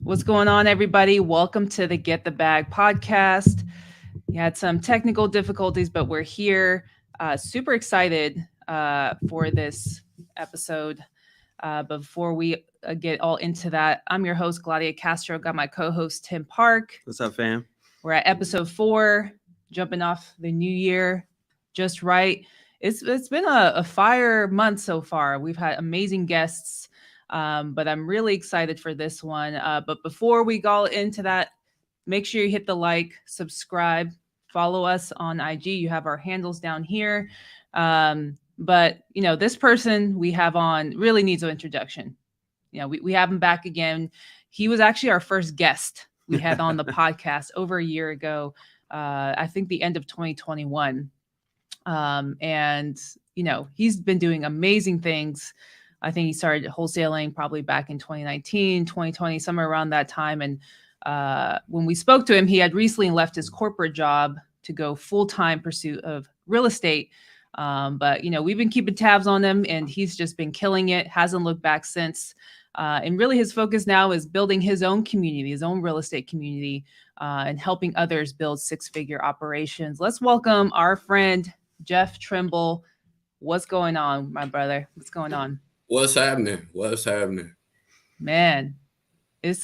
What's going on, everybody? Welcome to the Get the Bag podcast. We had some technical difficulties, but we're here. Super excited for this episode. Before we get all into that, I'm your host, Gladia Castro. Got my co host, Tim Park. What's up, fam? We're at episode 4, jumping off the new year just right. It's been a fire month so far. We've had amazing guests, but I'm really excited for this one. But before we go into that, make sure you hit the like, subscribe, follow us on IG. You have our handles down here. But this person we have on really needs an introduction. We have him back again. He was actually our first guest we had on the podcast over a year ago. I think the end of 2021. And he's been doing amazing things. I think he started wholesaling probably back in 2019, 2020, somewhere around that time. And when we spoke to him, he had recently left his corporate job to go full-time pursuit of real estate. But we've been keeping tabs on him, and he's just been killing it. Hasn't looked back since. And really his focus now is building his own community, his own real estate community, and helping others build six-figure operations. Let's welcome our friend, Jeff Trimble. What's going on, my brother? What's going on? What's happening? What's happening? Man, it's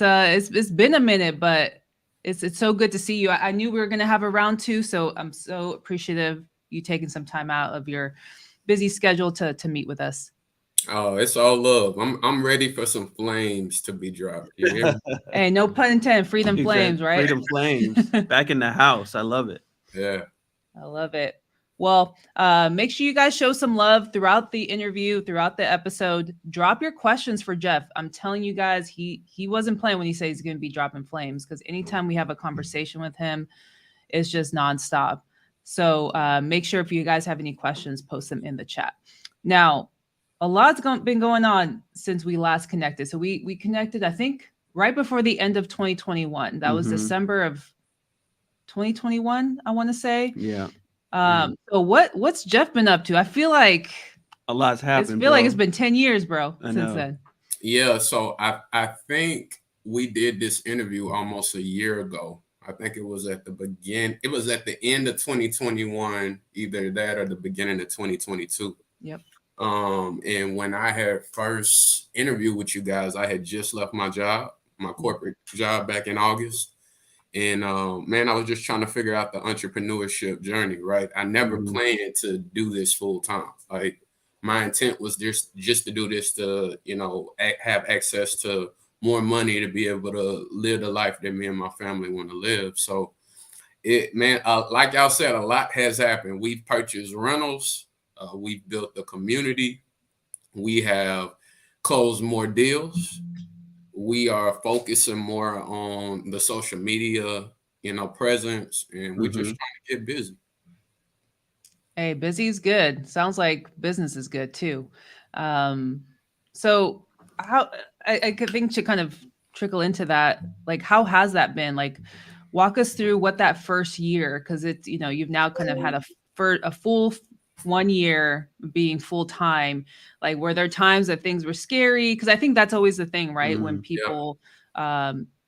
been a minute, but it's so good to see you. I knew we were gonna have a round 2, so I'm so appreciative you taking some time out of your busy schedule to meet with us. Oh, it's all love. I'm ready for some flames to be dropped. You hear me? Hey, no pun intended. Freedom flames, right? Freedom flames. Back in the house. I love it. Yeah. I love it. Well, make sure you guys show some love throughout the interview, throughout the episode. Drop your questions for Jeff. I'm telling you guys, he wasn't playing when he said he's going to be dropping flames, because anytime we have a conversation with him, it's just nonstop. So make sure if you guys have any questions, post them in the chat. Now, a lot's been going on since we last connected. So we connected, I think, right before the end of 2021. That was December of 2021, I want to say. Yeah. So what's Jeff been up to? I feel like a lot's happened. Like it's been 10 years, bro, since then. Yeah, so I think we did this interview almost a year ago. I think it was at the end of 2021, either that or the beginning of 2022. Yep. And when I had first interviewed with you guys, I had just left my corporate job back in August. And man, I was just trying to figure out the entrepreneurship journey, right? I never planned to do this full time. Like, my intent was just to do this to, have access to more money to be able to live the life that me and my family want to live. So like y'all said, a lot has happened. We've purchased rentals. We've built the community. We have closed more deals. We are focusing more on the social media, presence, and we're just trying to get busy. Hey, busy is good. Sounds like business is good too. So how I could think to kind of trickle into that, like, how has that been? Like, walk us through what that first year, because it's, you've now kind of had a full 1 year being full time. Like, were there times that things were scary? Because I think that's always the thing, right? When people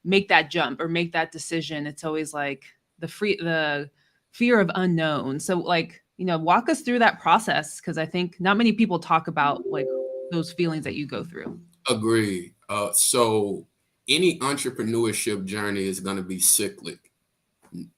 make that jump or make that decision, it's always like the fear of unknown. So, like, walk us through that process, because I think not many people talk about like those feelings that you go through. Agreed. So any entrepreneurship journey is going to be cyclic.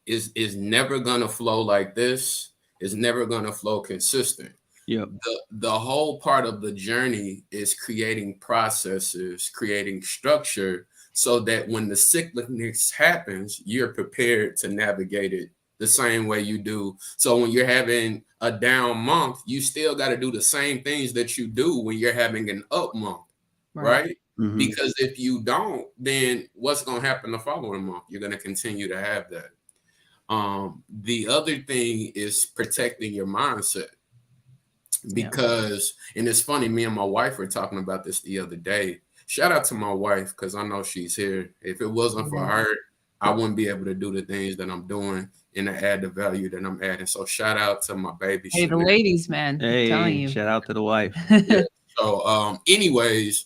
Is never going to flow like this. It's never going to flow consistent. Yep. The whole part of the journey is creating processes, creating structure, so that when the cyclicness happens, you're prepared to navigate it the same way you do. So when you're having a down month, you still got to do the same things that you do when you're having an up month, right? Mm-hmm. Because if you don't, then what's going to happen the following month? You're going to continue to have that. The other thing is protecting your mindset, because, and it's funny, me and my wife were talking about this the other day. Shout out to my wife, because I know she's here. If it wasn't for her, I wouldn't be able to do the things that I'm doing and to add the value that I'm adding. So shout out to my baby. Hey, the ladies, man. Hey, I'm telling you. Shout out to the wife. Yeah. So anyways,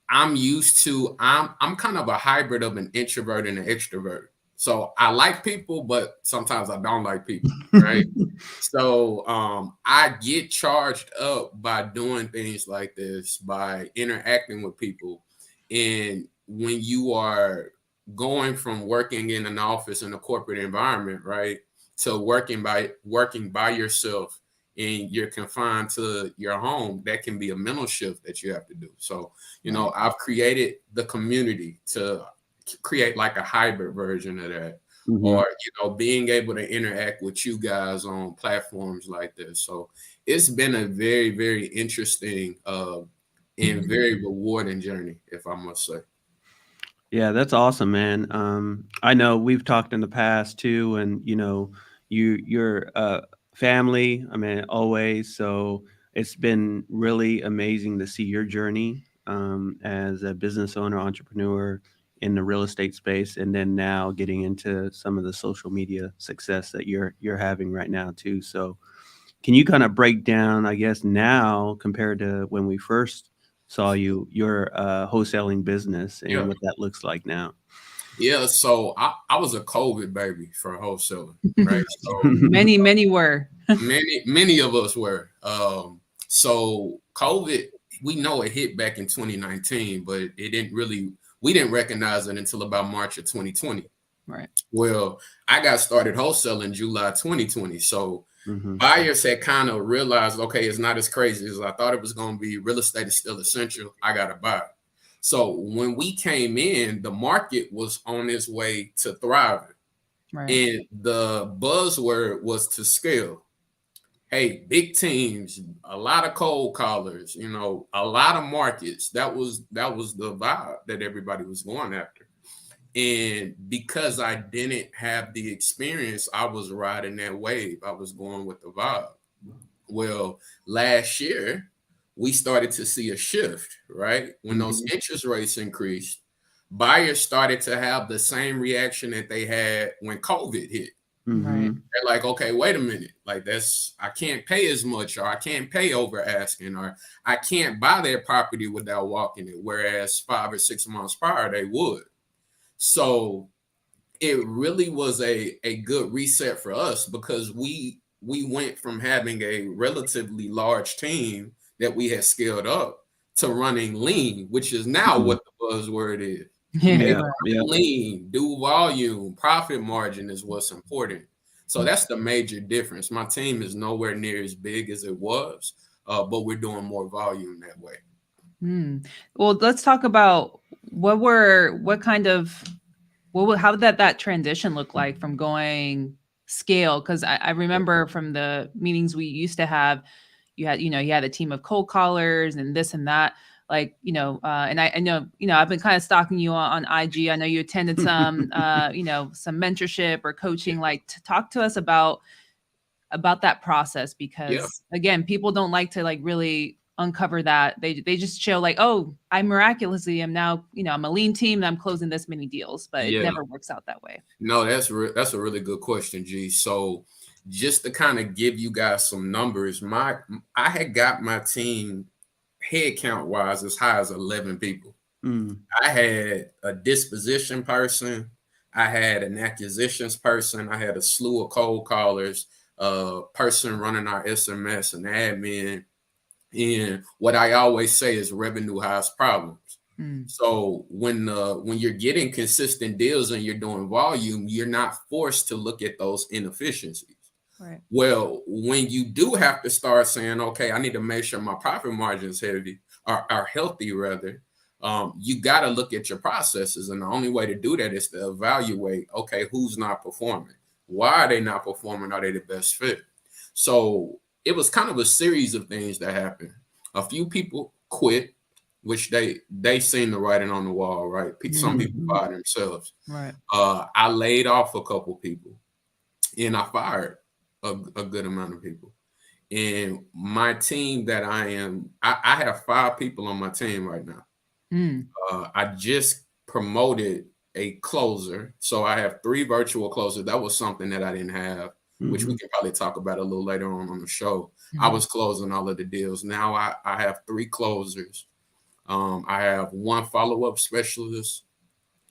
I'm used to, I'm kind of a hybrid of an introvert and an extrovert. So I like people, but sometimes I don't like people, right? So I get charged up by doing things like this, by interacting with people. And when you are going from working in an office in a corporate environment, right, to working by yourself and you're confined to your home, that can be a mental shift that you have to do. So, you know, I've created the community to create like a hybrid version of that. Or, you know, being able to interact with you guys on platforms like this. So it's been a very, very interesting and very rewarding journey, if I must say. Yeah, that's awesome, man. I know we've talked in the past too, and you know, you're family. I mean, always. So it's been really amazing to see your journey as a business owner, entrepreneur in the real estate space, and then now getting into some of the social media success that you're having right now too. So can you kind of break down, I guess, now compared to when we first saw you, your wholesaling business and Yeah. what that looks like now? Yeah. So I was a COVID baby for wholesaling, right? So Many were. many of us were. So COVID, we know it hit back in 2019, but we didn't recognize it until about March of 2020. Right. Well, I got started wholesaling July 2020. So Mhm. buyers had kind of realized, okay, it's not as crazy as I thought it was going to be. Real estate is still essential. I got to buy. So when we came in, the market was on its way to thriving. Right. And the buzzword was to scale. Hey, big teams, a lot of cold callers, you know, a lot of markets. That was the vibe that everybody was going after. And because I didn't have the experience, I was riding that wave. I was going with the vibe. Well, last year, we started to see a shift, right? When those interest rates increased, buyers started to have the same reaction that they had when COVID hit. Right. They're like, okay, wait a minute. Like I can't pay as much, or I can't pay over asking, or I can't buy their property without walking it. Whereas 5 or 6 months prior, they would. So it really was a good reset for us because we went from having a relatively large team that we had scaled up to running lean, which is now what the buzzword is. Hey, Yeah, run yeah. lean, do volume, profit margin is what's important. So that's the major difference. My team is nowhere near as big as it was, but we're doing more volume that way. Well, let's talk about how did that transition look like from going scale? Because I remember from the meetings we used to have, you had a team of cold callers and this and that. Like, and I know, I've been kind of stalking you on IG. I know you attended some, some mentorship or coaching. Like, to talk to us about that process, Yeah. because again, people don't like to like really uncover that. They just show like, oh, I miraculously am now, I'm a lean team and I'm closing this many deals, but it Yeah. never works out that way. No, that's a really good question, G. So just to kind of give you guys some numbers, I had got my team head count wise as high as 11 people. I had a disposition person, I had an acquisitions person, I had a slew of cold callers, person running our SMS and admin. And what I always say is revenue hides problems. So when you're getting consistent deals and you're doing volume, you're not forced to look at those inefficiencies. Right. Well, when you do have to start saying, okay, I need to make sure my profit margins are healthy rather, you got to look at your processes. And the only way to do that is to evaluate, okay, who's not performing? Why are they not performing? Are they the best fit? So it was kind of a series of things that happened. A few people quit, which they seen the writing on the wall, right? Some people fired themselves. Right. I laid off a couple people, and I fired a good amount of people. And my team that I have 5 people on my team right now. I just promoted a closer, so I have 3 virtual closers. That was something that I didn't have, which we can probably talk about a little later on the show. I was closing all of the deals. Now I have 3 closers. I have one follow-up specialist,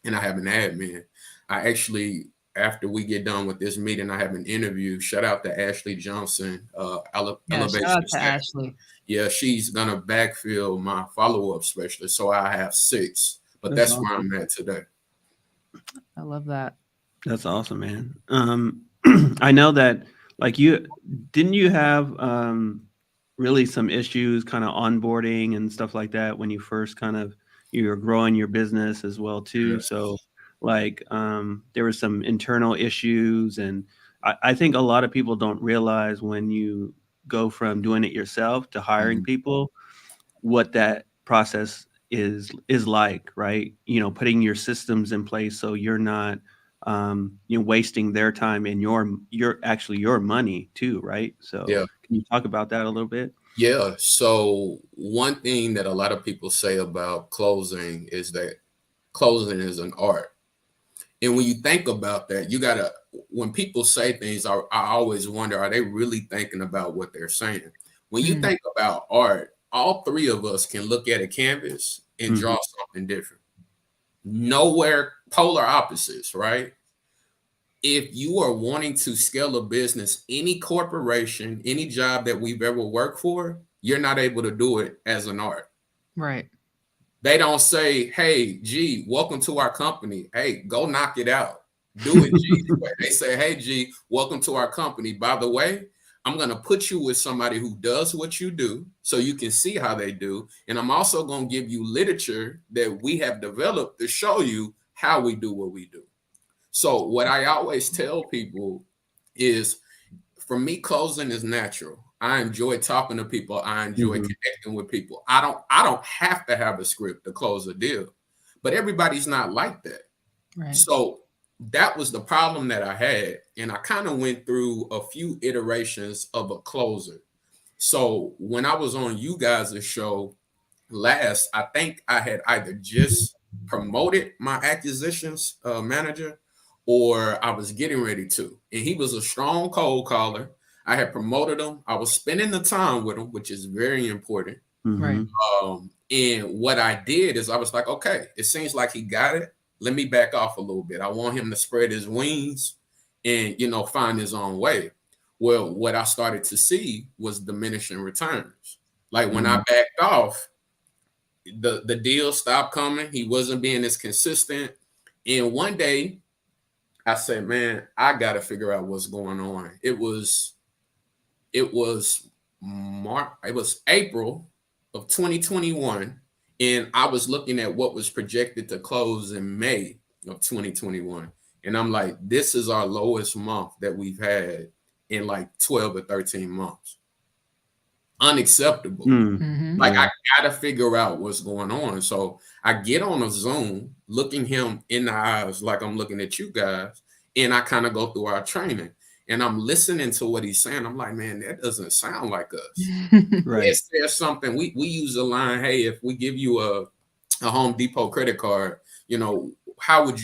and I have an admin. I actually, after we get done with this meeting, I have an interview. Shout out to Ashley Johnson, Yeah, shout Elevation out to Staff. Ashley. Yeah, she's gonna backfill my follow-up specialist, so I have 6. But That's that's where awesome. I'm at today. I love that. That's awesome, man. I know that like didn't you have really some issues kind of onboarding and stuff like that when you first you were growing your business as well too. Yes. So like there were some internal issues, and I think a lot of people don't realize when you go from doing it yourself to hiring people what that process is like, right? You know, putting your systems in place so you're not wasting their time and your actually your money too, right? So Yeah. can you talk about that a little bit? Yeah. So one thing that a lot of people say about closing is that closing is an art. And when you think about that, when people say things, I always wonder, are they really thinking about what they're saying? When you think about art, all 3 of us can look at a canvas and draw something different. Nowhere polar opposites, right? If you are wanting to scale a business, any corporation, any job that we've ever worked for, you're not able to do it as an art. Right. They don't say, hey, G, welcome to our company. Hey, go knock it out. Do it G's way. They say, hey, G, welcome to our company. By the way, I'm going to put you with somebody who does what you do so you can see how they do. And I'm also going to give you literature that we have developed to show you how we do what we do. So what I always tell people is, for me, closing is natural. I enjoy talking to people. I enjoy connecting with people. I don't have to have a script to close a deal, but everybody's not like that. Right. So that was the problem that I had. And I kind of went through a few iterations of a closer. So when I was on you guys' show last, I think I had either just promoted my acquisitions manager, or I was getting ready to. And he was a strong cold caller. I had promoted him. I was spending the time with him, which is very important. Right. And what I did is I was like, okay, it seems like he got it. Let me back off a little bit. I want him to spread his wings and, find his own way. Well, what I started to see was diminishing returns. Like when I backed off, the deal stopped coming. He wasn't being as consistent. And one day I said, man, I got to figure out what's going on. It was April of 2021. And I was looking at what was projected to close in May of 2021. And I'm like, this is our lowest month that we've had in like 12 or 13 months. Unacceptable. Like, I gotta figure out what's going on. So I get on a Zoom, looking him in the eyes like I'm looking at you guys, and I kind of go through our training. And I'm listening to what he's saying. I'm like, man, that doesn't sound like us. Right. There's something. We use the line, hey, if we give you a Home Depot credit card, what would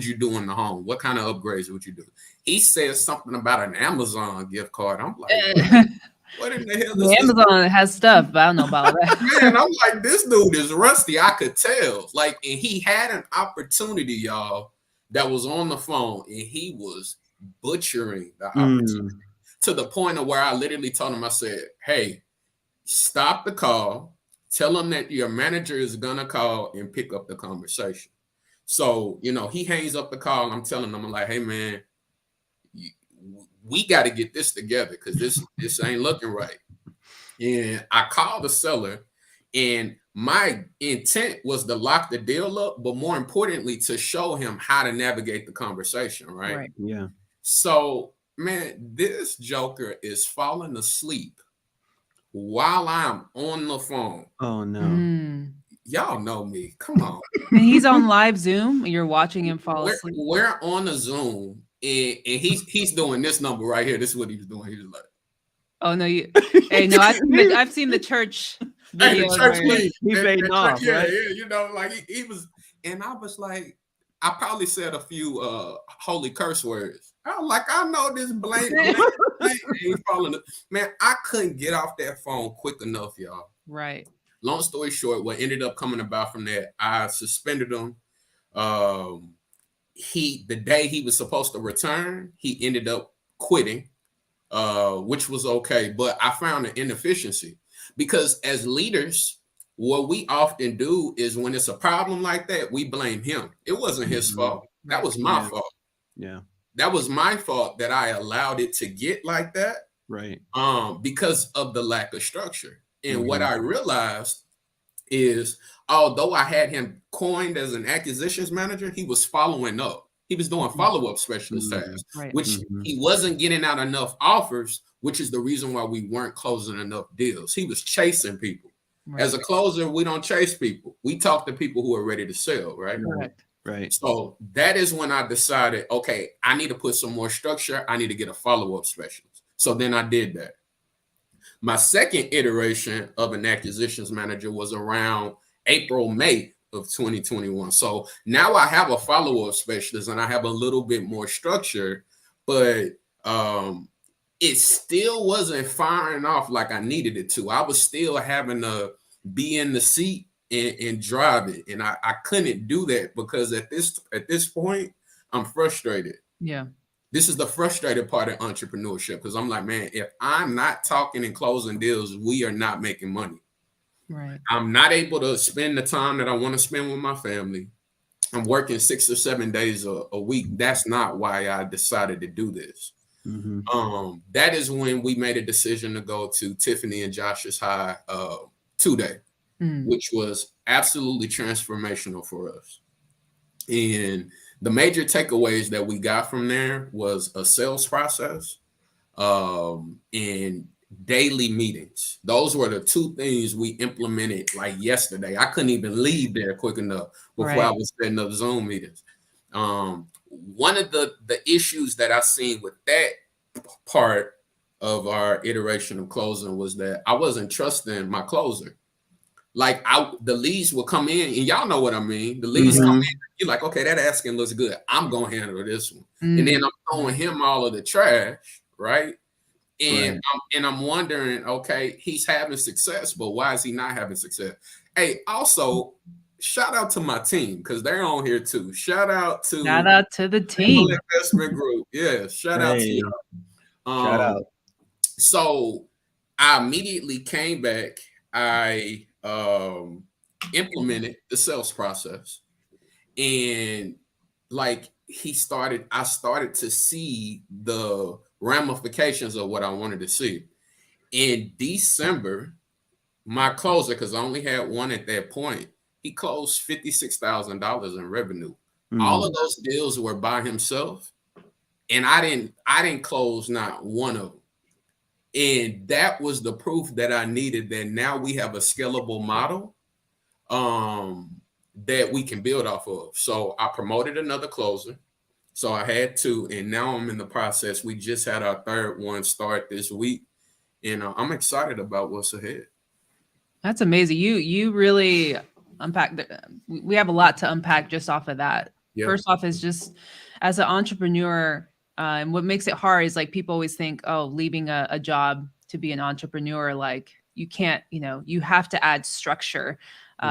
you do in the home? What kind of upgrades would you do? He says something about an Amazon gift card. I'm like, what in the hell is this? Amazon has stuff, but I don't know about that. Man, I'm like, this dude is rusty. I could tell. Like, and he had an opportunity, y'all, that was on the phone, and he was butchering the opportunity to the point of where I literally told him, I said, hey, stop the call. Tell him that your manager is going to call and pick up the conversation. So, he hangs up the call. I'm telling him, I'm like, hey, man, we got to get this together because this ain't looking right. And I called the seller, and my intent was to lock the deal up, but more importantly, to show him how to navigate the conversation, right? Yeah. So, man, this joker is falling asleep while I'm on the phone. Oh, no. Y'all know me. Come on. And he's on live Zoom. You're watching him fall asleep. We're on a Zoom, and he's doing this number right here. This is what he was doing. He was like, oh no, hey, no, I've seen the church hey, the church videos. He fading off, yeah, right? yeah, like he was, and I was like, I probably said a few holy curse words. I was like, I know this blank ain't falling. Man, I couldn't get off that phone quick enough, y'all. Right. long story short, what ended up coming about from that, I suspended him. The day he was supposed to return, he ended up quitting, which was okay. But I found an inefficiency because as leaders, what we often do is when it's a problem like that, we blame him. It wasn't his fault. That was my fault. Yeah. That was my fault that I allowed it to get like that. Right. Because of the lack of structure. And what I realized is, although I had him coined as an acquisitions manager, he was following up. He was doing follow-up specialist tasks, which he wasn't getting out enough offers, which is the reason why we weren't closing enough deals. He was chasing people. As a closer, we don't chase people. We talk to people who are ready to sell, right? Right. So that is when I decided, okay, I need to put some more structure. I need to get a follow-up specialist. So then I did that. My second iteration of an acquisitions manager was around April, May of 2021. So now I have a follow-up specialist and I have a little bit more structure, but it still wasn't firing off like I needed it to. I was still having to be in the seat and drive it. And I couldn't do that because at this point, I'm frustrated. Yeah. This is the frustrated part of entrepreneurship because I'm like, man, if I'm not talking and closing deals, we are not making money. Right. I'm not able to spend the time that I want to spend with my family. I'm working 6 or 7 days a week. That's not why I decided to do this. That is when we made a decision to go to Tiffany and Josh's High 2-day, which was absolutely transformational for us. And the major takeaways that we got from there was a sales process and daily meetings. Those were the two things we implemented like yesterday. I couldn't even leave there quick enough before I was setting up Zoom meetings. One of the issues that I seen with that part of our iteration of closing was that I wasn't trusting my closer. Like the leads will come in, and y'all know what I mean. The leads come in, you're like, okay, that asking looks good. I'm gonna handle this one, and then I'm throwing him all of the trash, right? And I'm wondering, okay, he's having success, but why is he not having success? Hey, also, shout out to my team because they're on here too. Shout out to the team. Investment Group. Yeah, shout out to you. Shout out. So I immediately came back. I implemented the sales process, and like I started to see the ramifications of what I wanted to see. In December, my closer, because I only had one at that point, he closed $56,000 in revenue. All of those deals were by himself, and I didn't close not one of them. And that was the proof that I needed, that now we have a scalable model that we can build off of. So I promoted another closer. So I had two, and now I'm in the process. We just had our third one start this week, and I'm excited about what's ahead. That's amazing. You really unpacked. We have a lot to unpack just off of that. Yep. First off is just as an entrepreneur, and what makes it hard is like people always think, oh, leaving a job to be an entrepreneur, like you can't, you have to add structure.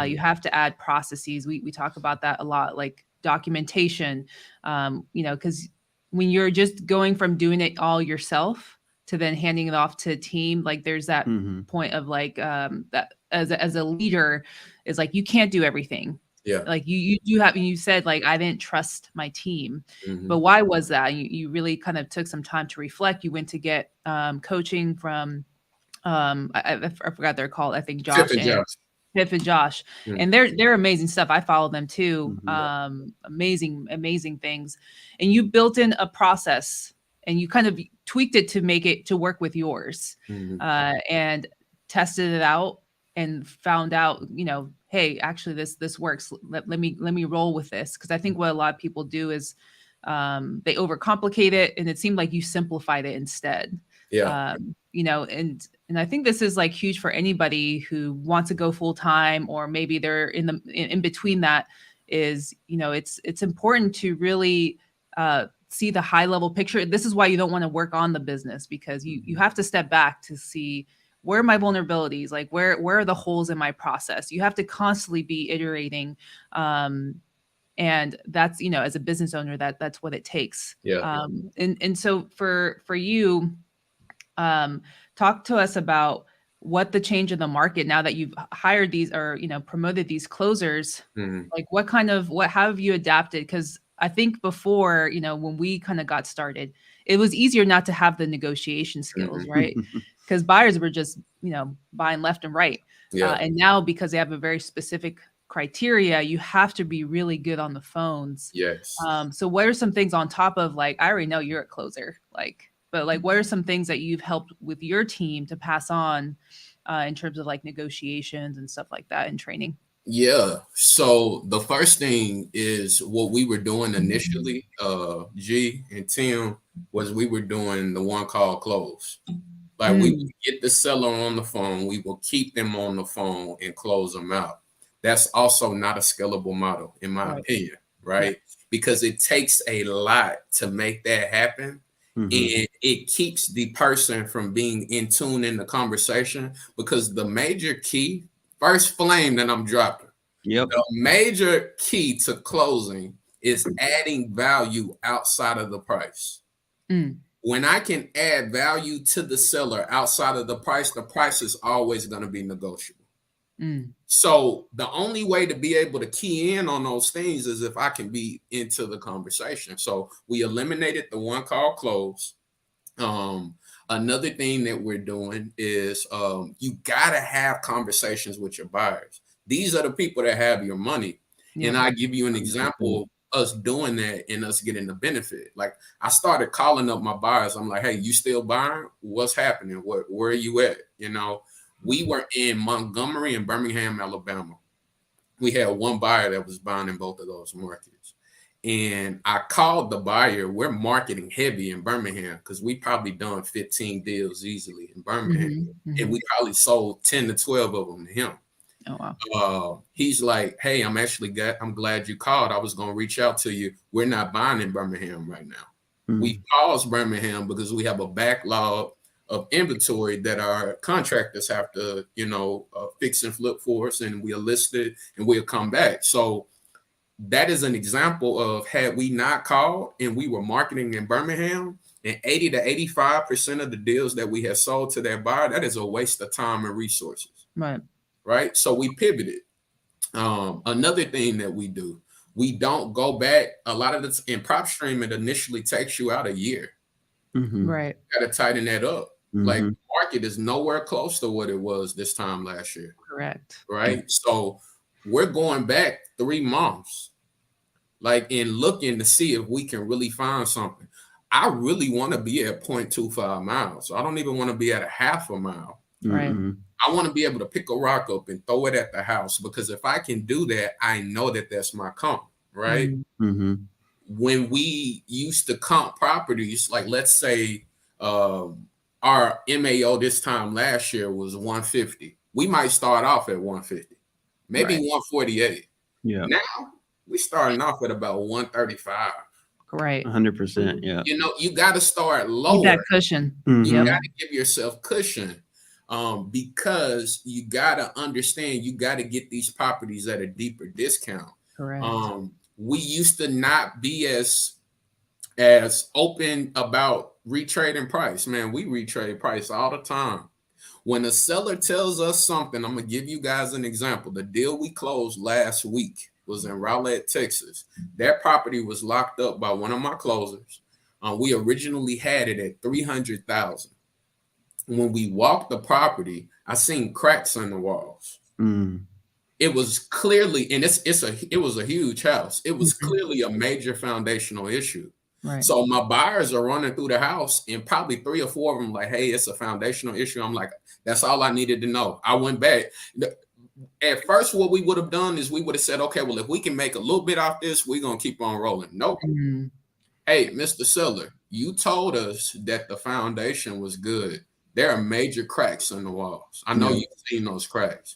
You have to add processes. We talk about that a lot, like documentation, because when you're just going from doing it all yourself to then handing it off to a team, like there's that point of like that as a leader is like, you can't do everything. Yeah. Like you said, like, I didn't trust my team, but why was that? You really kind of took some time to reflect. You went to get coaching from, I forgot they're called, I think Jeff and Josh, and they're amazing stuff. I follow them too. Amazing things. And you built in a process and you kind of tweaked it to make it to work with yours, and tested it out and found out, hey, actually this works. Let me roll with this. Cause I think what a lot of people do is they overcomplicate it, and it seemed like you simplified it instead. Yeah. And I think this is like huge for anybody who wants to go full time, or maybe they're in between that. Is, it's important to really see the high level picture. This is why you don't want to work on the business, because you have to step back to see where are my vulnerabilities? Like where are the holes in my process? You have to constantly be iterating. And that's, you know, as a business owner, that's what it takes. Yeah. And so for you, talk to us about what the change in the market now that you've hired these, or, you know, promoted these closers, like what how have you adapted? Because I think before, you know, when we kind of got started, it was easier not to have the negotiation skills, right? Because buyers were just, you know, buying left and right. Yeah. And now, because they have a very specific criteria, you have to be really good on the phones. Yes. So what are some things on top of, like, I already know you're a closer, like, but like, what are some things that you've helped with your team to pass on in terms of like negotiations and stuff like that and training? Yeah. So the first thing is what we were doing initially, G and Tim, was we were doing the one call close. Like we would get the seller on the phone, we will keep them on the phone and close them out. That's also not a scalable model, in my opinion, right? Yeah. Because it takes a lot to make that happen. And it keeps the person from being in tune in the conversation, because the major key, first flame that I'm dropping, the major key to closing is adding value outside of the price. When I can add value to the seller outside of the price is always going to be negotiable. So the only way to be able to key in on those things is if I can be into the conversation. So we eliminated the one call close. Another thing that we're doing is you got to have conversations with your buyers. These are the people that have your money. And I give you an example of us doing that and us getting the benefit. Like I started calling up my buyers. I'm like, hey, you still buying? What's happening? Where are you at? You know, we were in Montgomery and Birmingham, Alabama. We had one buyer that was buying in both of those markets. And I called the buyer. We're marketing heavy in Birmingham because we probably done 15 deals easily in Birmingham. And we probably sold 10 to 12 of them to him. Oh, wow. He's like, hey, I'm glad you called. I was going to reach out to you. We're not buying in Birmingham right now. We paused Birmingham because we have a backlog of inventory that our contractors have to, you know, fix and flip for us, and we'll list it and we'll come back. So that is an example of, had we not called and we were marketing in Birmingham, and 80 to 85% of the deals that we have sold to that buyer, that is a waste of time and resources. Right. So we pivoted. Another thing that we do, we don't go back. A lot of this in prop stream, it initially takes you out a year. Right. Got to tighten that up. Like the market is nowhere close to what it was this time last year. Correct. Right. So we're going back 3 months, like in looking to see if we can really find something. I really want to be at 0.25 miles. So I don't even want to be at a half a mile. Right. I want to be able to pick a rock up and throw it at the house, because if I can do that, I know that that's my comp, right? When we used to comp properties, like let's say our MAO this time last year was 150. We might start off at 150, maybe 148. Yeah. Now we starting off at about 135. Right. 100%. Yeah. You know, you got to start lower. Need that cushion. You got to give yourself cushion. Because you got to understand, you got to get these properties at a deeper discount. Correct. We used to not be as open about retrading price. Man, we retrade price all the time. When a seller tells us something, I'm going to give you guys an example. The deal we closed last week was in Rowlett, Texas. That property was locked up by one of my closers. We originally had it at $300,000. When we walked the property, I seen cracks in the walls. It was clearly, and it was a huge house. It was clearly a major foundational issue. Right. So my buyers are running through the house, and probably 3 or 4 of them like, hey, it's a foundational issue. I'm like, that's all I needed to know. I went back. At first, what we would have done is we would have said, okay, well, if we can make a little bit off this, we're going to keep on rolling. Nope. Hey, Mr. Seller, you told us that the foundation was good. There are major cracks in the walls. I know you've seen those cracks.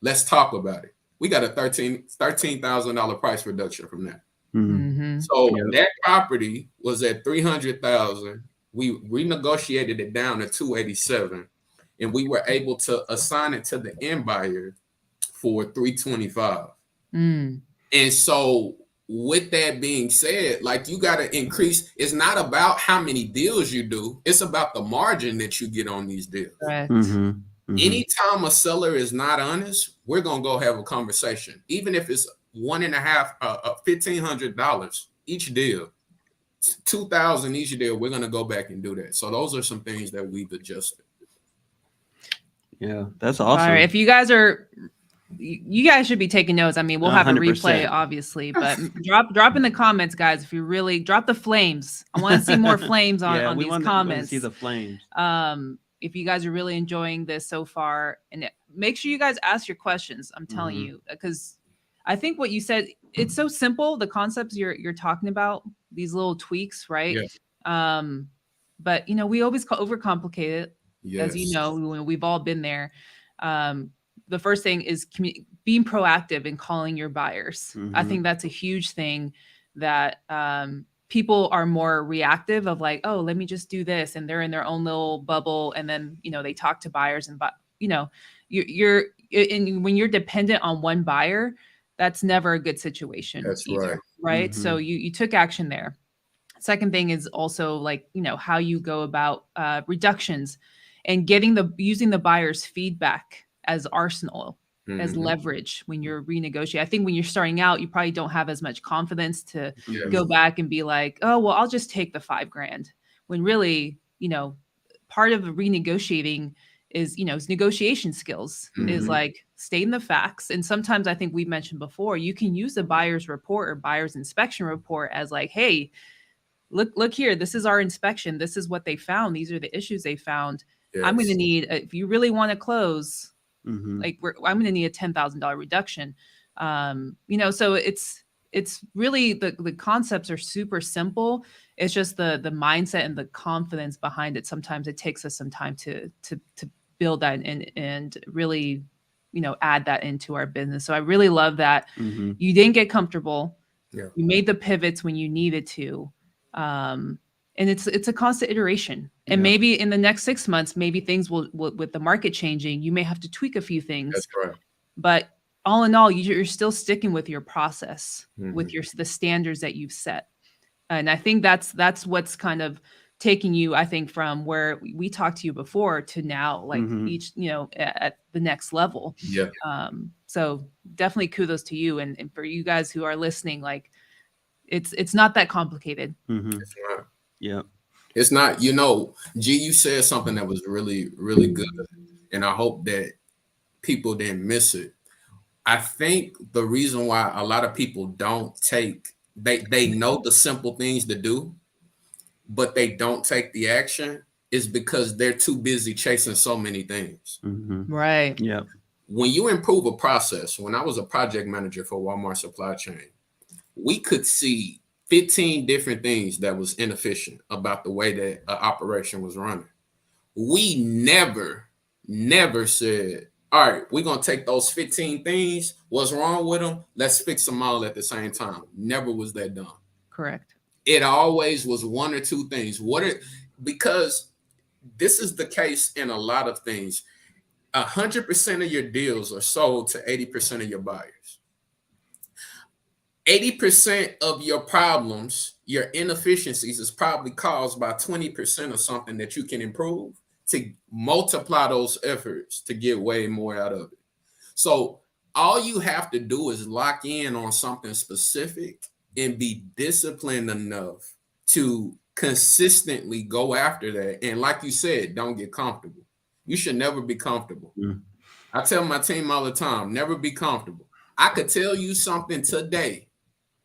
Let's talk about it. We got a $13,000 price reduction from that. So that property was at $300,000. We renegotiated it down to $287,000. and we were able to assign it to the end buyer for $325. Mm. And so with that being said, like, you got to increase. It's not about how many deals you do. It's about the margin that you get on these deals. Correct. Anytime a seller is not honest, we're going to go have a conversation. Even if it's $1,500 each deal, $2,000 each deal, we're going to go back and do that. So those are some things that we've adjusted. Yeah, that's awesome. All right, if you guys should be taking notes. I mean, we'll have 100%. A replay, obviously, but drop in the comments, guys. If you really drop the flames, I want to see more flames on these comments. See the flames. If you guys are really enjoying this so far, and make sure you guys ask your questions. I'm telling you, because I think what you said, it's so simple. The concepts you're talking about, these little tweaks, right? Yes. But we always overcomplicate it. Yes. As you know, we've all been there. The first thing is being proactive in calling your buyers. I think that's a huge thing that people are more reactive of, like, oh, let me just do this. And they're in their own little bubble. And then, they talk to buyers and, when you're dependent on one buyer, that's never a good situation. That's either, right. So you took action there. Second thing is also, like, how you go about reductions and using the buyer's feedback as arsenal, as leverage when you're renegotiating. I think when you're starting out, you probably don't have as much confidence to go back and be like, oh, well, I'll just take the $5,000. When really, part of renegotiating is, is negotiation skills, is like stating the facts. And sometimes, I think we mentioned before, you can use a buyer's report or buyer's inspection report as like, hey, look here, this is our inspection. This is what they found. These are the issues they found. Yes. I'm going to need, if you really want to close, like I'm going to need a $10,000 reduction. So it's really the concepts are super simple. It's just the mindset and the confidence behind it. Sometimes it takes us some time to build that and really, add that into our business. So I really love that you didn't get comfortable. Yeah. You made the pivots when you needed to. And it's a constant iteration. And maybe in the next 6 months, maybe things will, with the market changing, you may have to tweak a few things. That's correct. But all in all, you're still sticking with your process, with the standards that you've set. And I think that's what's kind of taking you, I think, from where we talked to you before to now, like each, at the next level. Yeah. So definitely kudos to you. And for you guys who are listening, like, it's not that complicated. It's not. Yeah. It's not, G, you said something that was really, really good. And I hope that people didn't miss it. I think the reason why a lot of people don't they know the simple things to do, but they don't take the action, is because they're too busy chasing so many things. Right. Yeah. When you improve a process, when I was a project manager for Walmart supply chain, we could see 15 different things that was inefficient about the way that an operation was running. We never said, all right, we're going to take those 15 things. What's wrong with them? Let's fix them all at the same time. Never was that done. Correct. It always was one or two things. Because this is the case in a lot of things. 100% of your deals are sold to 80% of your buyers. 80% of your problems, your inefficiencies, is probably caused by 20% of something that you can improve, to multiply those efforts to get way more out of it. So all you have to do is lock in on something specific and be disciplined enough to consistently go after that. And like you said, don't get comfortable. You should never be comfortable. I tell my team all the time, never be comfortable. I could tell you something today,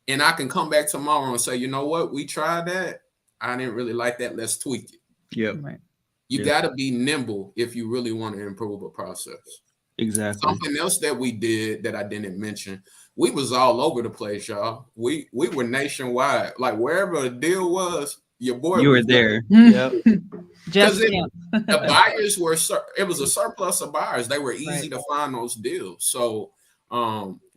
and I can come back tomorrow and say, you know what? We tried that. I didn't really like that. Let's tweak it. Yeah. Right. You got to be nimble if you really want to improve a process. Exactly. Something else that we did that I didn't mention, we was all over the place, y'all. We were nationwide. Like, wherever a deal was, your boy you was were there. Yep. Because the buyers were, it was a surplus of buyers. They were easy to find those deals. So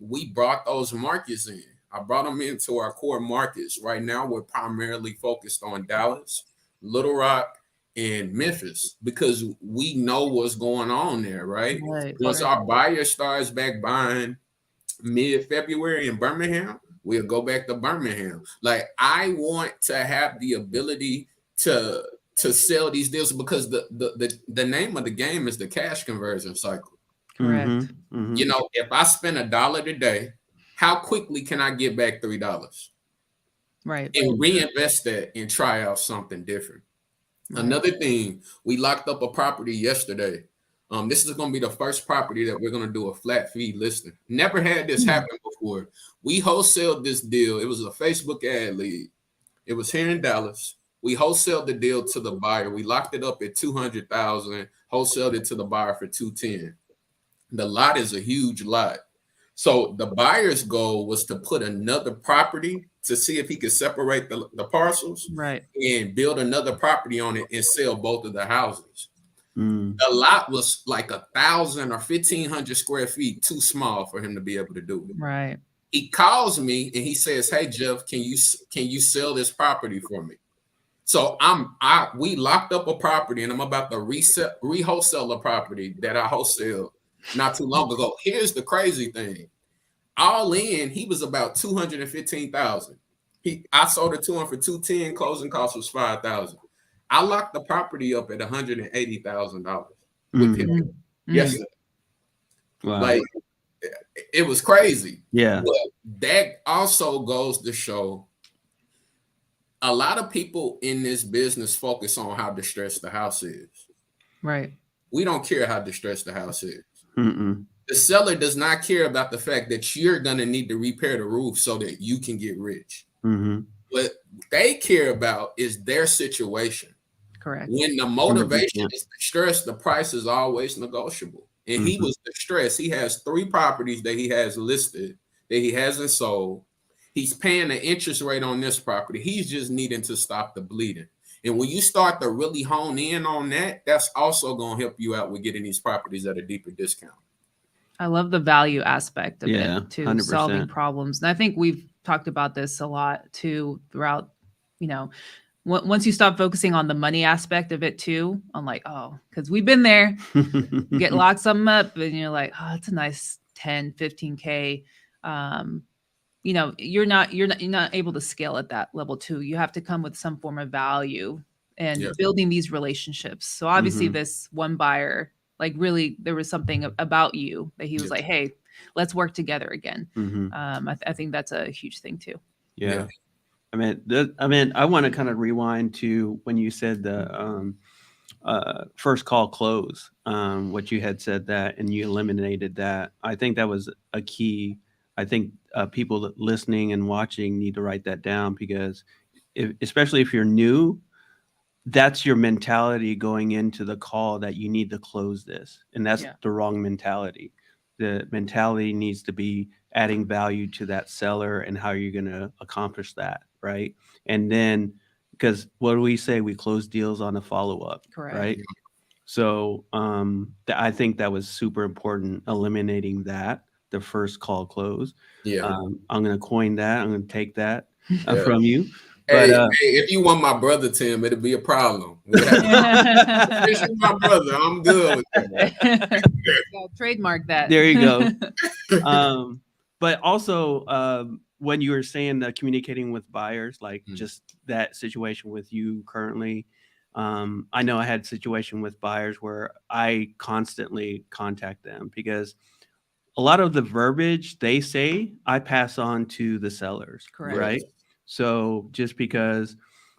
we brought those markets in. I brought them into our core markets. Right now, we're primarily focused on Dallas, Little Rock, in Memphis because we know what's going on there, right? Right, Once right. our buyer starts back buying mid-February in Birmingham, we'll go back to Birmingham. Like I want to have the ability to sell these deals because the name of the game is the cash conversion cycle. Correct. Mm-hmm. You know, if I spend $1 today, how quickly can I get back $3? Right. And reinvest that and try out something different. Right. Another thing, we locked up a property yesterday. This is going to be the first property that we're going to do a flat fee listing. Never had this happen before. We wholesaled this deal. It was a Facebook ad lead. It was here in Dallas. We wholesaled the deal to the buyer. We locked it up at $200,000, wholesaled it to the buyer for $210,000. The lot is a huge lot. So the buyer's goal was to put another property to see if he could separate the parcels, Right. and build another property on it and sell both of the houses. Mm. The lot was like 1,000 or 1,500 square feet too small for him to be able to do it. Right. He calls me and he says, "Hey Jeff, can you sell this property for me?" So we locked up a property and I'm about to re-wholesale a property that I wholesaled not too long ago. Here's the crazy thing. All in, he was about $215,000. I sold it to him for $210,000. Closing cost was $5,000. I locked the property up at $180,000 with him yesterday. Wow. Like it was crazy. Yeah. But that also goes to show a lot of people in this business focus on how distressed the house is. Right. We don't care how distressed the house is. Mm-mm. The seller does not care about the fact that you're going to need to repair the roof so that you can get rich. Mm-hmm. What they care about is their situation. Correct. When the motivation is distressed, the price is always negotiable. And he was distressed. He has 3 properties that he has listed that he hasn't sold. He's paying the interest rate on this property. He's just needing to stop the bleeding. And when you start to really hone in on that, that's also going to help you out with getting these properties at a deeper discount. I love the value aspect of Yeah, it to 100%. solving problems. And I think we've talked about this a lot too throughout, you know, once you stop focusing on the money aspect of it too, I'm like, oh, because we've been there, get lock something up and you're like, oh, it's a nice 10, 15K. You know, you're not able to scale at that level too. You have to come with some form of value and building these relationships. So obviously this one buyer, like really there was something about you that he was like, hey, let's work together again. I think that's a huge thing too. Yeah. I mean, I want to kind of rewind to when you said the first call close, what you had said that, and you eliminated that. I think that was a key. I think people listening and watching need to write that down because especially if you're new, that's your mentality going into the call that you need to close this. And that's the wrong mentality. The mentality needs to be adding value to that seller and how you're going to accomplish that. Right. And then, because what do we say? We close deals on a follow-up. Correct. Right. So I think that was super important, eliminating that, the first call close. Yeah. I'm going to coin that. I'm going to take that from you. Hey, But if you want my brother, Tim, it'll be a problem. If you're my brother, I'm good with that. Trademark that. There you go. But also, when you were saying communicating with buyers, like just that situation with you currently, I know I had a situation with buyers where I constantly contact them because a lot of the verbiage they say, I pass on to the sellers. Correct. Right. So just because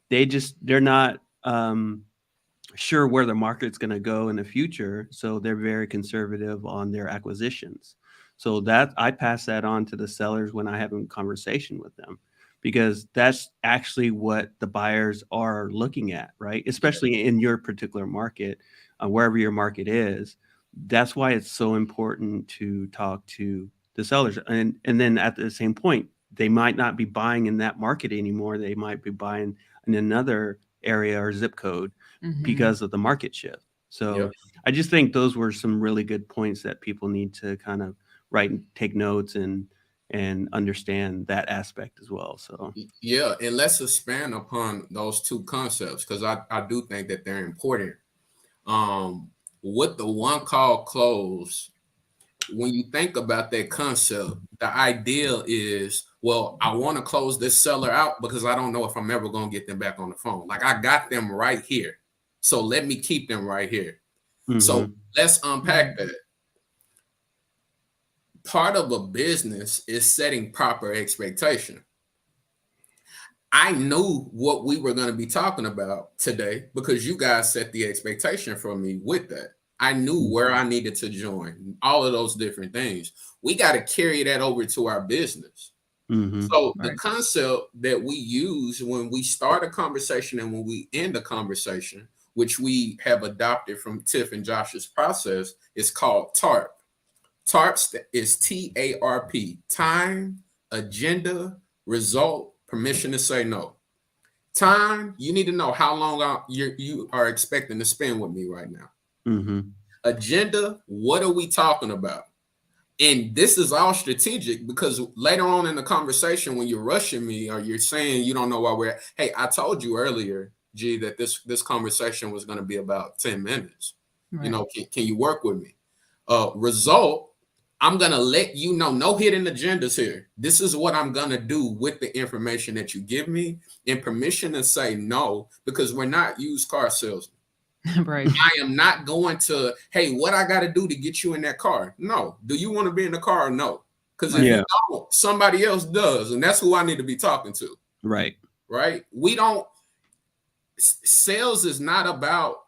they're not sure where the market's going to go in the future, so they're very conservative on their acquisitions. So that I pass that on to the sellers when I have a conversation with them, because that's actually what the buyers are looking at, right? Especially in your particular market, wherever your market is. That's why it's so important to talk to the sellers. And then at the same point, they might not be buying in that market anymore. They might be buying in another area or zip code because of the market shift. So I just think those were some really good points that people need to kind of write and take notes and and understand that aspect as well. So Yeah, and let's expand upon those two concepts because I do think that they're important. With the one call close, when you think about that concept, the ideal is, well, I want to close this seller out because I don't know if I'm ever going to get them back on the phone. Like I got them right here. So let me keep them right here. So let's unpack that. Part of a business is setting proper expectation. I knew what we were going to be talking about today because you guys set the expectation for me with that. I knew where I needed to join, all of those different things. We got to carry that over to our business. So the concept that we use when we start a conversation and when we end a conversation, which we have adopted from Tiff and Josh's process, is called TARP. TARP is TARP, time, agenda, result, permission to say no. Time, you need to know how long you are expecting to spend with me right now. Agenda, what are we talking about? And this is all strategic because later on in the conversation, when you're rushing me or you're saying you don't know why we're at, hey, I told you earlier, G, that this conversation was going to be about 10 minutes. Right. You know, can you work with me? Result, I'm going to let you know, no hidden agendas here. This is what I'm going to do with the information that you give me, and permission to say no, because we're not used car salesmen. Right. I am not going to, hey, what I got to do to get you in that car? No. Do you want to be in the car or no? Because if you don't, somebody else does. And that's who I need to be talking to. Right. Right. We don't, sales is not about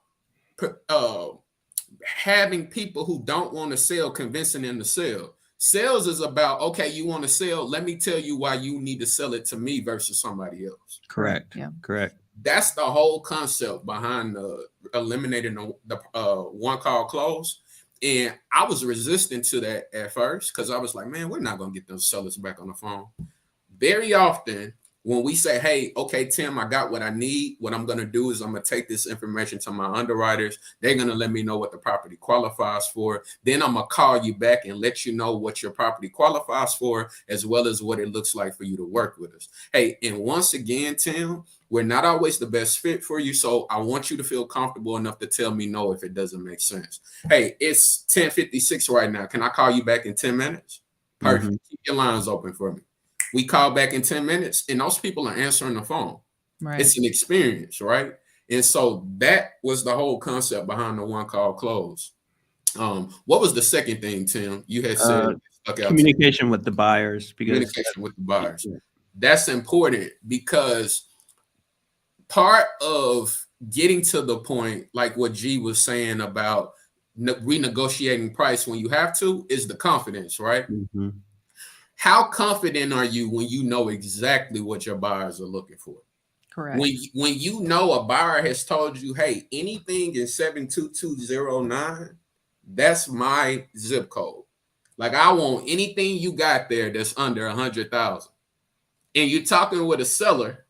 having people who don't want to sell, convincing them to sell. Sales is about, okay, you want to sell. Let me tell you why you need to sell it to me versus somebody else. Correct. Yeah. Correct. That's the whole concept behind eliminating the one call close. And I was resistant to that at first because I was like, man, we're not going to get those sellers back on the phone. Very often when we say, hey, okay, Tim, I got what I need. What I'm going to do is I'm going to take this information to my underwriters. They're going to let me know what the property qualifies for. Then I'm going to call you back and let you know what your property qualifies for, as well as what it looks like for you to work with us. Hey, and once again, Tim, we're not always the best fit for you. So I want you to feel comfortable enough to tell me no if it doesn't make sense. Hey, it's 10:56 right now. Can I call you back in 10 minutes? Perfect. Keep your lines open for me. We call back in 10 minutes and those people are answering the phone. Right. It's an experience, right? And so that was the whole concept behind the one call close. What was the second thing, Tim? You had said communication with the buyers. Communication with the buyers. Yeah. That's important because part of getting to the point, like what G was saying about renegotiating price when you have to, is the confidence, right? How confident are you when you know exactly what your buyers are looking for? Correct. When you know a buyer has told you, hey, anything in 72209, that's my zip code. Like I want anything you got there that's under 100,000. And you're talking with a seller,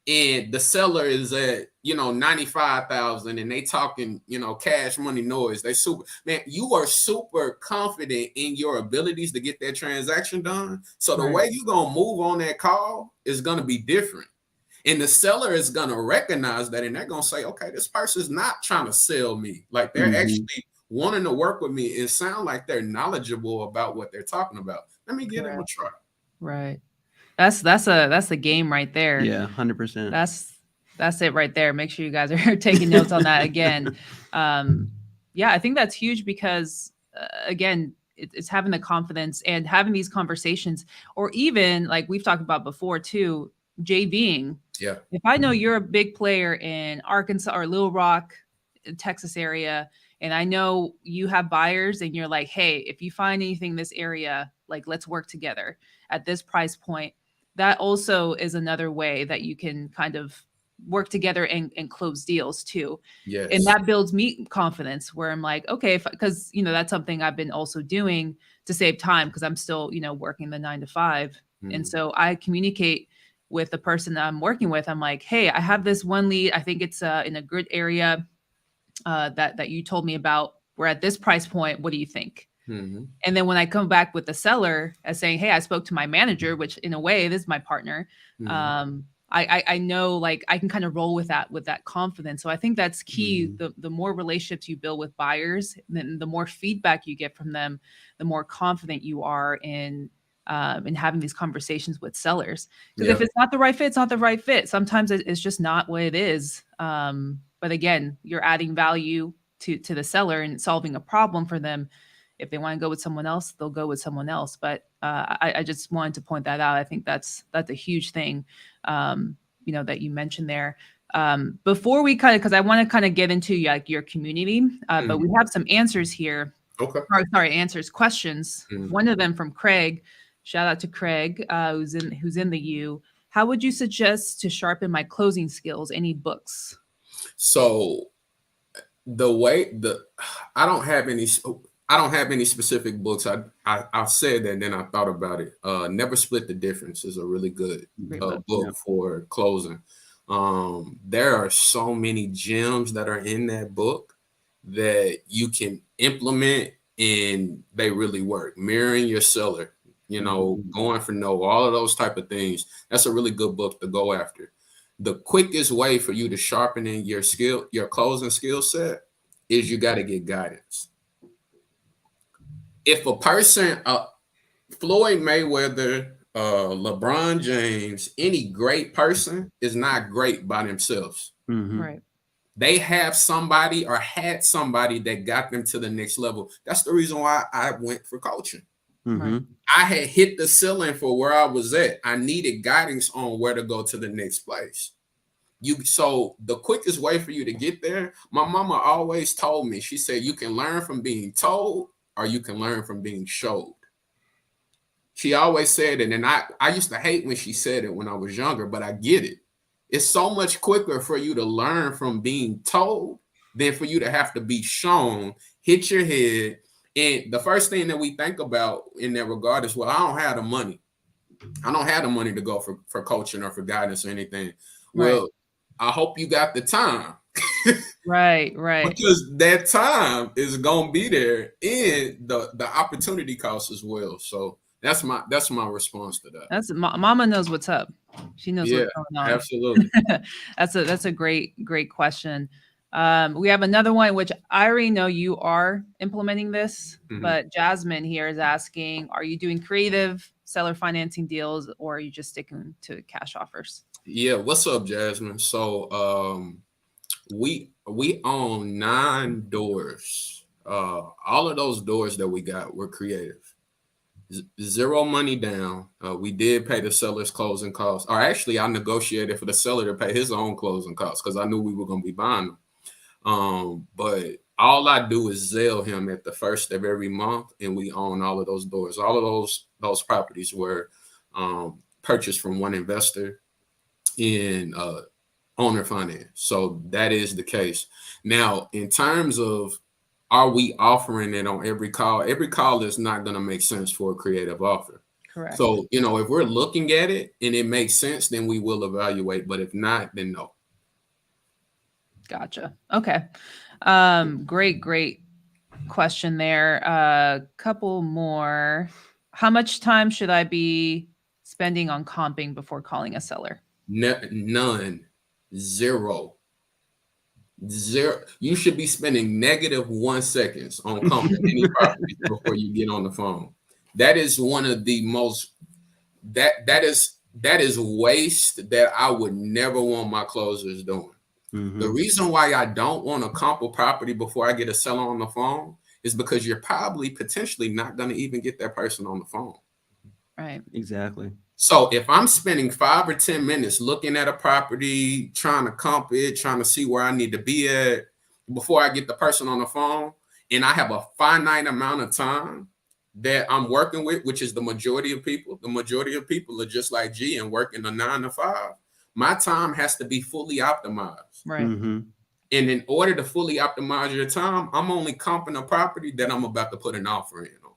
and the seller is at 95,000, and they talking cash money noise. They super, man, you are super confident in your abilities to get that transaction done. So the way you're gonna move on that call is gonna be different, and the seller is gonna recognize that, and they're gonna say, okay, this person's not trying to sell me. Like they're actually wanting to work with me and sound like they're knowledgeable about what they're talking about. Let me give them a try. Right. That's a game right there. Yeah, 100%. That's it right there. Make sure you guys are taking notes on that again. Yeah, I think that's huge because again, it's having the confidence and having these conversations, or even like we've talked about before too, JVing. Yeah. If I know you're a big player in Arkansas or Little Rock, Texas area, and I know you have buyers and you're like, hey, if you find anything in this area, like let's work together at this price point. That also is another way that you can kind of work together and close deals too. Yes. And that builds me confidence where I'm like, okay, because that's something I've been also doing to save time because I'm still, working the 9 to 5. And so I communicate with the person that I'm working with. I'm like, hey, I have this one lead. I think it's in a good area that you told me about. We're at this price point. What do you think? Mhm. And then when I come back with the seller as saying, hey, I spoke to my manager, which in a way, this is my partner. Mhm. I know, like, I can kind of roll with that confidence. So I think that's key. Mhm. The more relationships you build with buyers, then the more feedback you get from them, the more confident you are in having these conversations with sellers. Because if Yep. it's not the right fit, it's not the right fit. Sometimes it's just not what it is. But again, you're adding value to the seller and solving a problem for them. If they want to go with someone else, they'll go with someone else. But I just wanted to point that out. I think that's a huge thing, that you mentioned there. Before we because I want to kind of get into like your community, but we have some answers here. Okay. Or, sorry, answers, questions. Mhm. One of them from Craig. Shout out to Craig, who's in the U. How would you suggest to sharpen my closing skills? Any books? So I don't have any specific books. I said that and then I thought about it. Never Split the Difference is a really good Great book. book for closing. There are so many gems that are in that book that you can implement and they really work. Mirroring your seller, going for no, all of those type of things. That's a really good book to go after. The quickest way for you to sharpen in your closing skill set is you got to get guidance. If a person, Floyd Mayweather, LeBron James, any great person is not great by themselves. Right. They have somebody or had somebody that got them to the next level. That's the reason why I went for coaching. Right. I had hit the ceiling for where I was at. I needed guidance on where to go to the next place. So the quickest way for you to get there, my mama always told me, she said, you can learn from being told or you can learn from being showed. She always said it. And I used to hate when she said it when I was younger, but I get it. It's so much quicker for you to learn from being told than for you to have to be shown, hit your head. And the first thing that we think about in that regard is, well, I don't have the money. I don't have the money to go for coaching or for guidance or anything. Well, I hope you got the time. Right. Because that time is gonna be there and the opportunity cost as well. So that's my response to that. That's Mama knows what's up. She knows what's going on. Absolutely. That's a great question. We have another one, which I already know you are implementing this, but Jasmine here is asking, are you doing creative seller financing deals or are you just sticking to cash offers? Yeah. What's up, Jasmine? So we own 9 doors. All of those doors that we got were creative. Zero money down. We did pay the seller's closing costs. Or actually, I negotiated for the seller to pay his own closing costs because I knew we were going to be buying them. But all I do is Zelle him at the first of every month, and we own all of those doors. All of those properties were purchased from one investor in owner finance. So that is the case. Now, in terms of are we offering it on every call? Every call is not going to make sense for a creative offer. Correct. So, if we're looking at it and it makes sense, then we will evaluate. But if not, then no. Gotcha. Okay. Great question there. Couple more. How much time should I be spending on comping before calling a seller? None. Zero. You should be spending -1 seconds on comping any property before you get on the phone. That is one of the most that is waste that I would never want my closers doing. The reason why I don't want to comp a property before I get a seller on the phone is because you're probably potentially not going to even get that person on the phone. Right. Exactly. So if I'm spending 5 or 10 minutes looking at a property, trying to comp it, trying to see where I need to be at before I get the person on the phone, and I have a finite amount of time that I'm working with, which is the majority of people are just like G and working a 9 to 5. My time has to be fully optimized. Right. And in order to fully optimize your time, I'm only comping a property that I'm about to put an offer in on.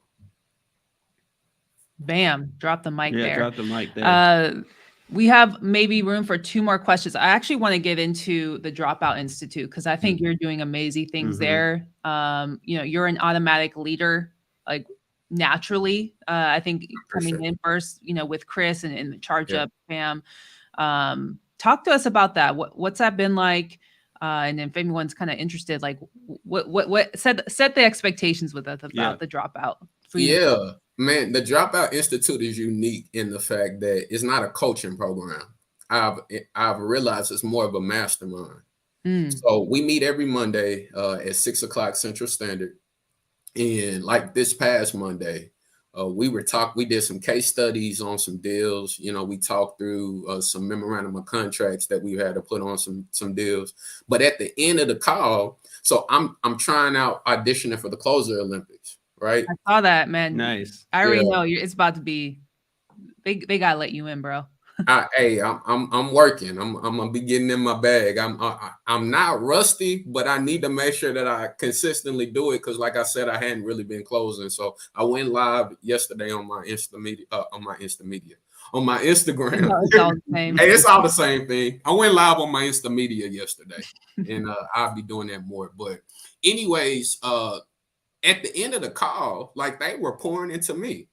Bam, drop the mic there. Drop the mic there. We have maybe room for 2 more questions. I actually want to get into the Dropout Institute because I think you're doing amazing things there. You're an automatic leader like naturally. I think coming sure. in first, with Chris and the Charge Up fam. Talk to us about that. What's that been like? And if anyone's kind of interested, like what set the expectations with us about the dropout for you? Yeah, man, the Dropout Institute is unique in the fact that it's not a coaching program. I've realized it's more of a mastermind. So we meet every Monday at 6 o'clock Central Standard. And like this past Monday, we did some case studies on some deals. We talked through some memorandum of contracts that we had to put on some deals. But at the end of the call, so I'm trying out auditioning for the Closer Olympics, right? I saw that, man. Nice. I already know it's about to be. They gotta let you in, bro. I'm working. I'm gonna be getting in my bag. I'm not rusty, but I need to make sure that I consistently do it because, like I said, I hadn't really been closing. So I went live yesterday on my Instagram. It's all the same. Hey, it's all the same thing. I went live on my Instamedia yesterday, and I'll be doing that more. But anyways, at the end of the call, like they were pouring into me.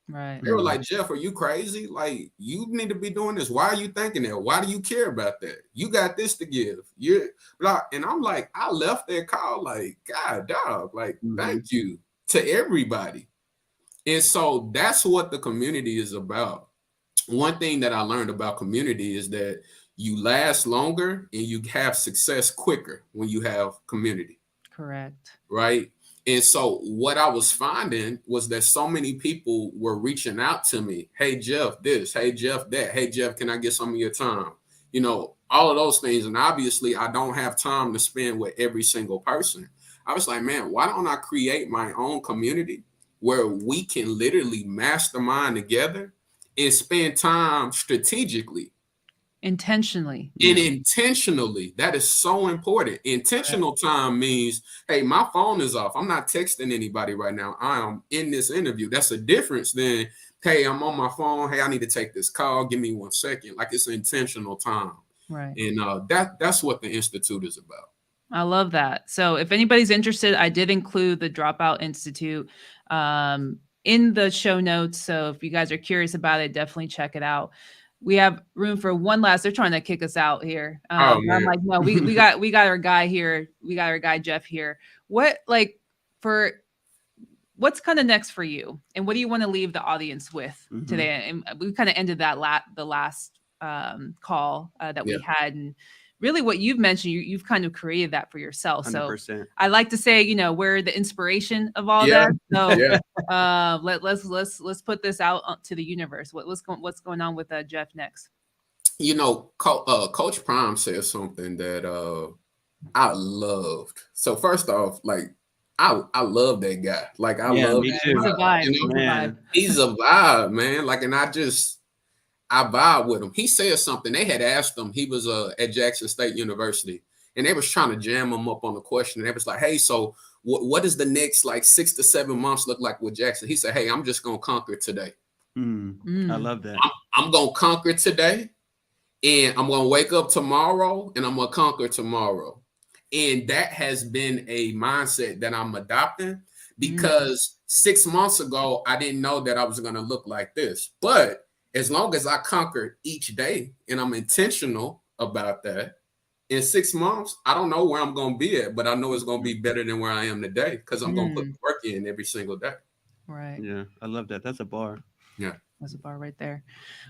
Right. They were like, Jeff, are you crazy? Like, you need to be doing this. Why are you thinking that? Why do you care about that? You got this to give. You're blah. And I'm like, I left that call like, God, dog, like, thank you to everybody. And so that's what the community is about. One thing that I learned about community is that you last longer and you have success quicker when you have community. Correct. Right. And so what I was finding was that so many people were reaching out to me. Hey, Jeff, this. Hey, Jeff, that. Hey, Jeff, can I get some of your time? All of those things. And obviously, I don't have time to spend with every single person. I was like, man, why don't I create my own community where we can literally mastermind together and spend time strategically? Intentionally. And intentionally, that is so important. Intentional time means, hey, my phone is off. I'm not texting anybody right now. I am in this interview. That's a difference than, hey, I'm on my phone. Hey, I need to take this call. Give me 1 second. Like it's intentional time. Right. And that's what the Institute is about. I love that. So if anybody's interested, I did include the Dropout Institute in the show notes. So if you guys are curious about it, definitely check it out. We have room for one last. They're trying to kick us out here. I'm like, no, we got our guy here. We got our guy Jeff here. What's kind of next for you, and what do you want to leave the audience with today? And we kind of ended the last call that we had, and really what you've mentioned, you've kind of created that for yourself. 100%. So I like to say, we're the inspiration of all that. So let's put this out to the universe. What's going on with Jeff next? Coach Prime said something that I loved. So first off, like I love that guy. Like I love me too. He's a vibe. He's a vibe, man. Like, and I vibe with him. He said something. They had asked him. He was at Jackson State University, and they was trying to jam him up on the question. And they was like, "Hey, so what does the next 6 to 7 months look like with Jackson?" He said, "Hey, I'm just gonna conquer today. I love that. I'm gonna conquer today, and I'm gonna wake up tomorrow, and I'm gonna conquer tomorrow." And that has been a mindset that I'm adopting because 6 months ago I didn't know that I was gonna look like this, but as long as I conquer each day and I'm intentional about that, in 6 months, I don't know where I'm going to be at, but I know it's going to be better than where I am today because I'm going to put the work in every single day. Right. Yeah, I love that. That's a bar. Yeah. That's a bar right there.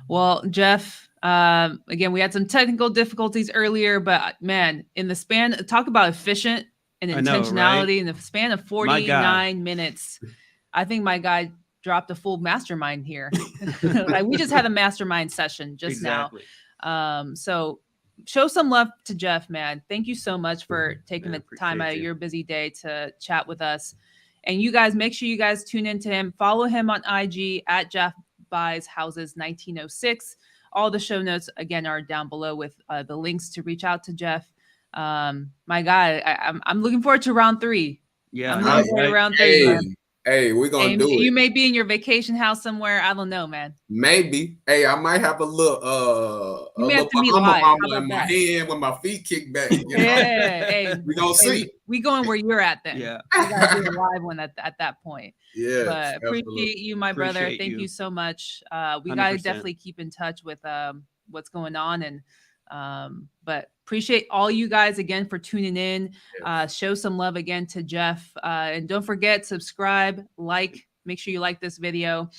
Well, Jeff, again, we had some technical difficulties earlier, but man, in the span, talk about efficient and intentionality in the span of 49 minutes. I think my guy dropped a full mastermind here. Like we just had a mastermind session just now. So show some love to Jeff, man. Thank you so much for taking the time out of your busy day to chat with us. And you guys, make sure you guys tune into him. Follow him on IG at Jeff Buys Houses 1906. All the show notes again are down below with the links to reach out to Jeff. My guy, I'm looking forward to round 3. Yeah, I'm looking forward to round 3. Man. Hey, we're gonna do You it. may be in your vacation house somewhere. I don't know, man. Maybe. Hey, I might have a little You may have to meet Bahama live. How mama about in my that? hand with my feet kicked back. You know? Yeah. Hey, we gonna see. we going where you're at then. Yeah. We gotta do a live one at that point. Yes, But appreciate absolutely. you, my brother. Appreciate Thank you. you so much. We gotta 100%. definitely keep in touch with what's going on, and but appreciate all you guys again for tuning in. Yes. Show some love again to Jeff, and don't forget, subscribe, like, make sure you like this video.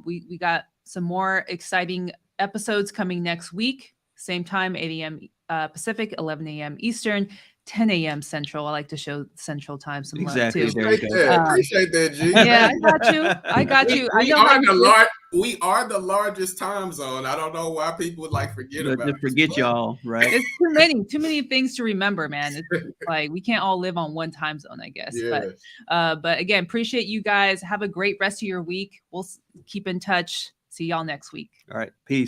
We got some more exciting episodes coming next week, same time, 8 a.m. Pacific, 11 a.m. Eastern, 10 a.m. Central. I like to show Central time some Exactly. love too. There you go. Appreciate that, G. Yeah, I got you. I got you. I We know are how we are the largest time zone. I don't know why people would like forget But about just us, forget but y'all, right? it's too many things to remember, man. It's like we can't all live on one time zone, I guess. Yeah. But again, appreciate you guys. Have a great rest of your week. We'll keep in touch. See y'all next week. All right. Peace.